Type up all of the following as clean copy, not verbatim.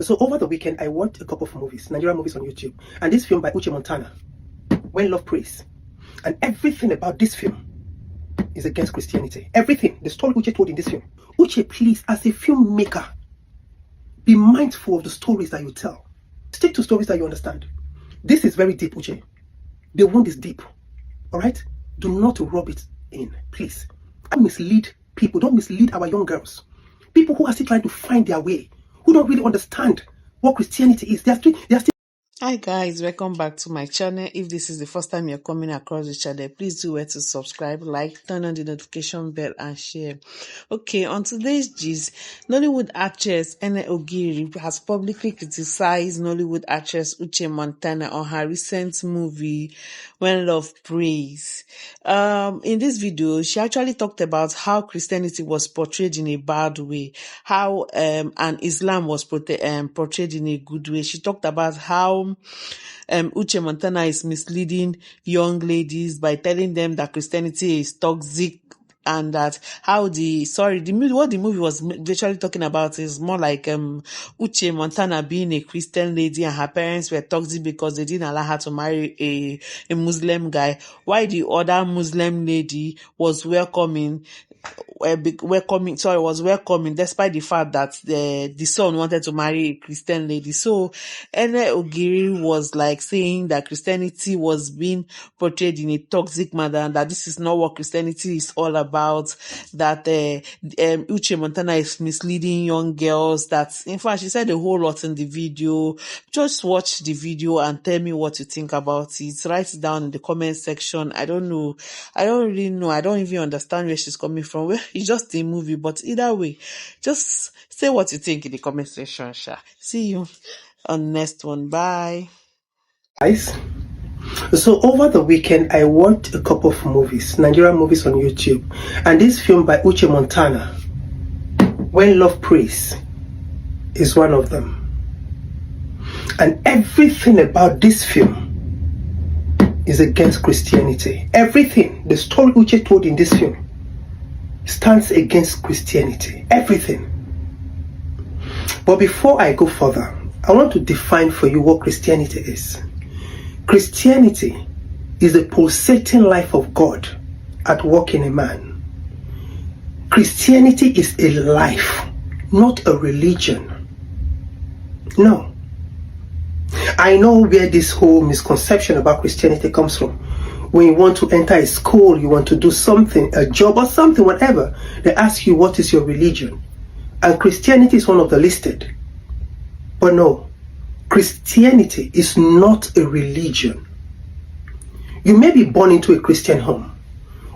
So over the weekend, I watched a couple of movies, Nigerian movies on YouTube, and this film by Uche Montana, When Love Prays. And everything about this film is against Christianity. Everything, the story Uche told in this film. Uche, please, as a filmmaker, be mindful of the stories that you tell. Stick to stories that you understand. This is very deep, Uche. The wound is deep. All right? Do not rub it in, please. Don't mislead people. Don't mislead our young girls. People who are still trying to find their way, who don't really understand what Christianity is. They are still Hi guys, welcome back to my channel. If this is the first time you're coming across the channel, please do where to subscribe, like, turn on the notification bell and share. Okay, on today's gist, Nollywood actress Ene Ogiri has publicly criticized Nollywood actress Uche Montana on her recent movie When Love Prays. In this video, she actually talked about how Christianity was portrayed in a bad way, how and Islam was portrayed in a good way. She talked about how Uche Montana is misleading young ladies by telling them that Christianity is toxic, and that what the movie was literally talking about is more like Uche Montana being a Christian lady and her parents were toxic because they didn't allow her to marry a Muslim guy, while the other Muslim lady was welcoming despite the fact that the son wanted to marry a Christian lady. So Ene Ogiri was like saying that Christianity was being portrayed in a toxic manner, and that this is not what Christianity is all about, that Uche Montana is misleading young girls. That, in fact, she said a whole lot in the video. Just watch the video and tell me what you think about it. Write it down in the comment section. I don't really know. I don't even understand where she's coming from. Well, it's just a movie, but either way, just say what you think in the comment section, Sha. See you on the next one. Bye. Guys, so over the weekend, I watched a couple of movies, Nigerian movies on YouTube, and this film by Uche Montana, When Love Prays, is one of them. And everything about this film is against Christianity. Everything, the story Uche told in this film, stands against Christianity. Everything. But before I go further, I want to define for you what Christianity is. Christianity is the pulsating life of God at work in a man. Christianity is a life, not a religion. No. I know where this whole misconception about Christianity comes from. When you want to enter a school, you want to do something, a job or something, whatever, they ask you, what is your religion? And Christianity is one of the listed. But no, Christianity is not a religion. You may be born into a Christian home,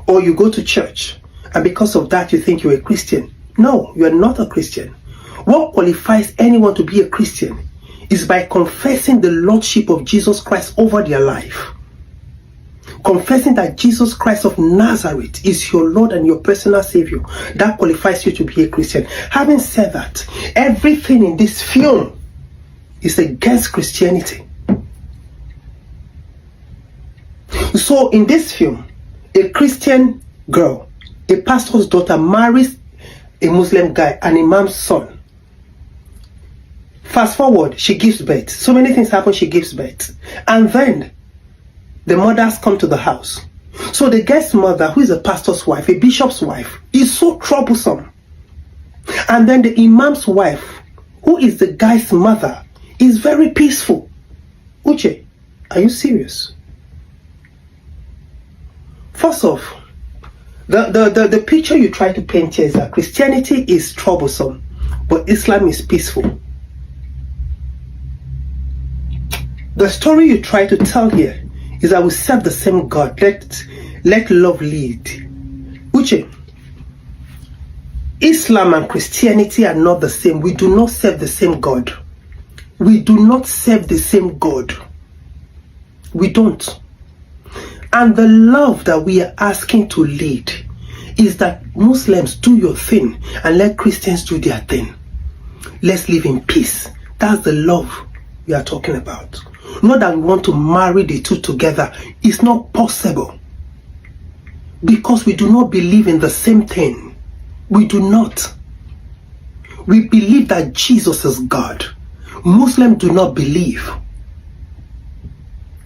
or you go to church, and because of that you think you're a Christian. No, you are not a Christian. What qualifies anyone to be a Christian is by confessing the Lordship of Jesus Christ over their life. Confessing that Jesus Christ of Nazareth is your Lord and your personal Savior. That qualifies you to be a Christian. Having said that, everything in this film is against Christianity. So in this film, a Christian girl, a pastor's daughter, marries a Muslim guy, an imam's son. Fast forward, she gives birth. So many things happen, she gives birth. And then the mothers come to the house. So the guest mother, who is a pastor's wife, a bishop's wife, is so troublesome. And then the imam's wife, who is the guy's mother, is very peaceful. Uche, are you serious? First off, the picture you try to paint here is that Christianity is troublesome, but Islam is peaceful. The story you try to tell here is that we serve the same God. Let love lead. Uche, Islam and Christianity are not the same. We do not serve the same God. We do not serve the same God. We don't. And the love that we are asking to lead is that Muslims do your thing and let Christians do their thing. Let's live in peace. That's the love we are talking about. Not that we want to marry the two together. It's not possible. Because we do not believe in the same thing. We do not. We believe that Jesus is God. Muslims do not believe.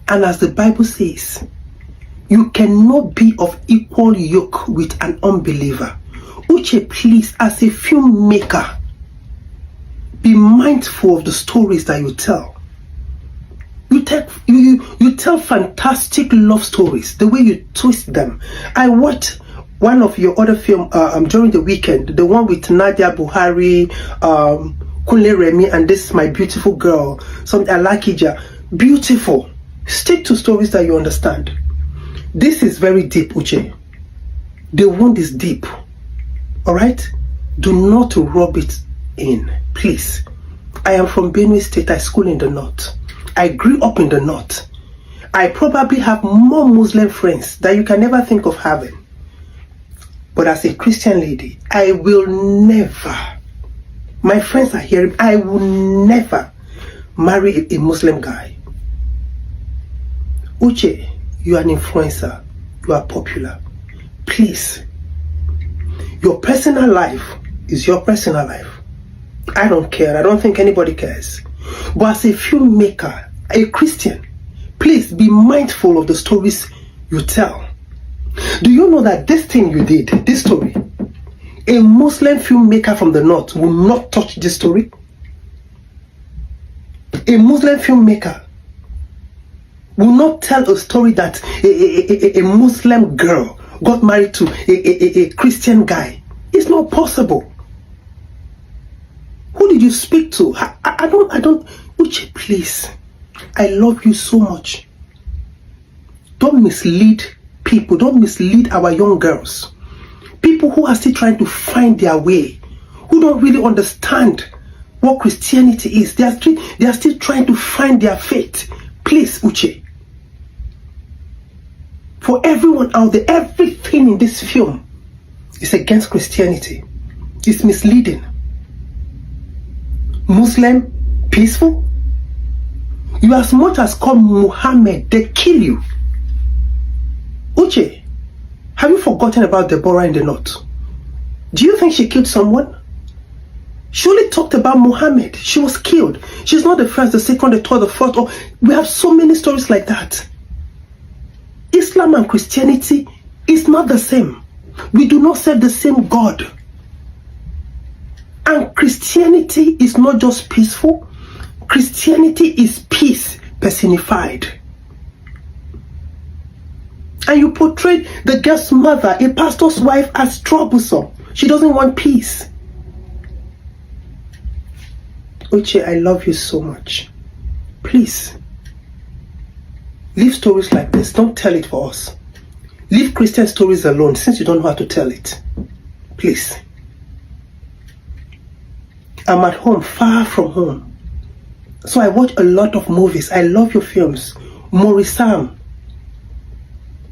And as the Bible says, you cannot be of equal yoke with an unbeliever. Uche, please, as a filmmaker, be mindful of the stories that you tell. You tell fantastic love stories, the way you twist them. I watched one of your other film during the weekend, the one with Nadia Buhari, Kunle Remi, and this My Beautiful Girl, some Alakija. Beautiful. Stick to stories that you understand. This is very deep, Uche. The wound is deep. All right? Do not rub it in, please. I am from Benue State. I school in the north. I grew up in the north. I probably have more Muslim friends that you can never think of having. But as a Christian lady, I will never, my friends are hearing, I will never marry a Muslim guy. Uche, you are an influencer. You are popular. Please, your personal life is your personal life. I don't care. I don't think anybody cares. But as a filmmaker, a Christian, please be mindful of the stories you tell. Do you know that this thing you did, this story, a Muslim filmmaker from the north will not touch this story? A Muslim filmmaker will not tell a story that a Muslim girl got married to a Christian guy. It's not possible. Who did you speak to? I don't. Uche, please. I love you so much. Don't mislead people. Don't mislead our young girls. People who are still trying to find their way, who don't really understand what Christianity is. They are still trying to find their faith. Please, Uche. For everyone out there, everything in this film is against Christianity. It's misleading. Muslim, peaceful. You as much as call Muhammad, they kill you. Uche, have you forgotten about Deborah in the north? Do you think she killed someone? She only talked about Muhammad. She was killed. She's not the first, the second, the third, the fourth. Oh, we have so many stories like that. Islam and Christianity is not the same. We do not serve the same God. And Christianity is not just peaceful. Christianity is peace personified. And you portrayed the girl's mother, a pastor's wife, as troublesome. She doesn't want peace. Uche, I love you so much. Please, leave stories like this. Don't tell it for us. Leave Christian stories alone since you don't know how to tell it. Please. I'm at home, far from home. So I watch a lot of movies. I love your films. Morisam,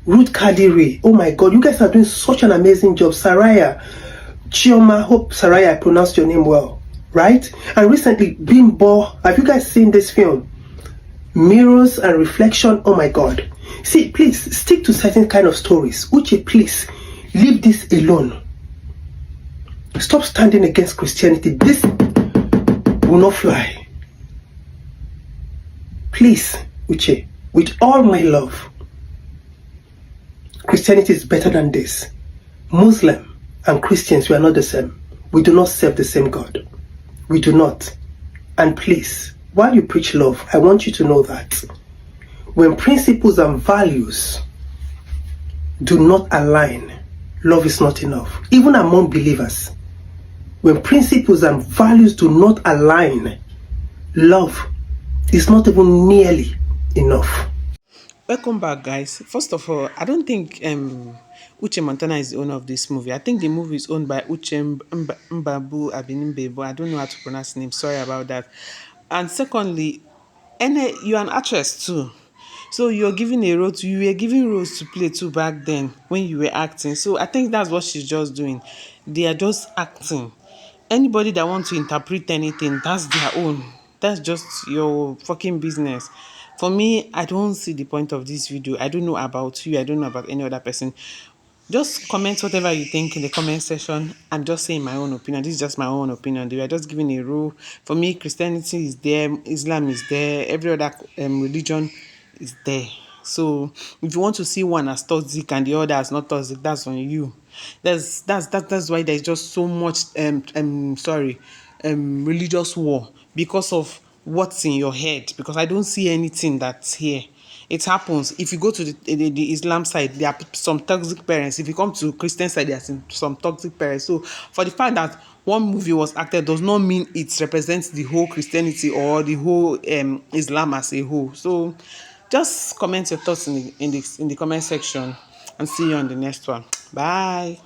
Ruth Kadiri. Oh my God, you guys are doing such an amazing job. Saraya, Chioma, hope Saraya, I pronounced your name well, right? And recently, Bimbo, have you guys seen this film? Mirrors and Reflection. Oh my God. See, please stick to certain kind of stories. Uche, please leave this alone. Stop standing against Christianity. This will not fly. Please, Uche, with all my love, Christianity is better than this. Muslim and Christians, we are not the same. We do not serve the same God. We do not. And please, while you preach love, I want you to know that when principles and values do not align, love is not enough. Even among believers, when principles and values do not align, love is not even nearly enough. Welcome back, guys. First of all, I don't think Uche Montana is the owner of this movie. I think the movie is owned by Uche Mbabu Abinimbebo. I don't know how to pronounce the name. Sorry about that. And secondly, you're an actress too. So you were given roles to play too back then when you were acting. So I think that's what she's just doing. They are just acting. Anybody that wants to interpret anything, that's their own. That's just your fucking business. For me, I don't see the point of this video. I don't know about you. I don't know about any other person. Just comment whatever you think in the comment section. I'm just saying my own opinion. This is just my own opinion. They are just giving a rule. For me, Christianity is there, Islam is there, every other religion is there. So if you want to see one as toxic and the other as not toxic, that's on you. That's why there's just so much religious war, because of what's in your head. Because I don't see anything that's here. It happens. If you go to the Islam side, there are some toxic parents. If you come to Christian side, there are some toxic parents. So for the fact that one movie was acted does not mean it represents the whole Christianity or the whole Islam as a whole. So just comment your thoughts in the comment section, and see you on the next one. Bye.